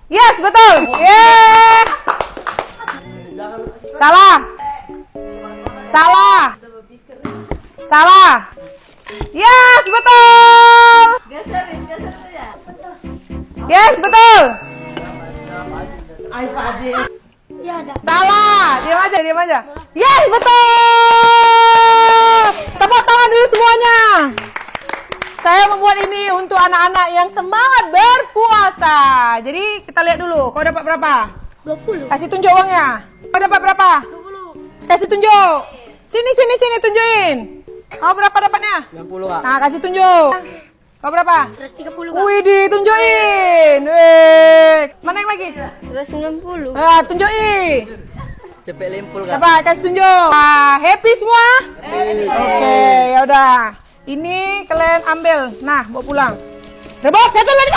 Yes, betul. Yeay. Salah. Salah. Salah. Yes, betul. Geserin tuh ya. Yes, betul. Iya ada. Salah. Diam aja. Yes, betul. Tepuk tangan dulu semuanya. Saya membuat ini untuk anak-anak yang semangat berpuasa. Jadi kita lihat dulu. Kau dapat berapa? 20. Kasih tunjuk uangnya. Kau dapat berapa? 20. Kasih tunjuk. Sini tunjukin. Kau berapa dapatnya? 90 Kak. Nah, kasih tunjuk. Kau berapa? 130 Kak. Wih, ditunjukin. Wih. Mana yang lagi? 190. Ah, tunjukin. Cepet limpul Kak. Coba kasih tunjuk. Happy semua? Oke, ya udah. Ini kalian ambil. Nah, bawa pulang. Rebot, jatuh lagi.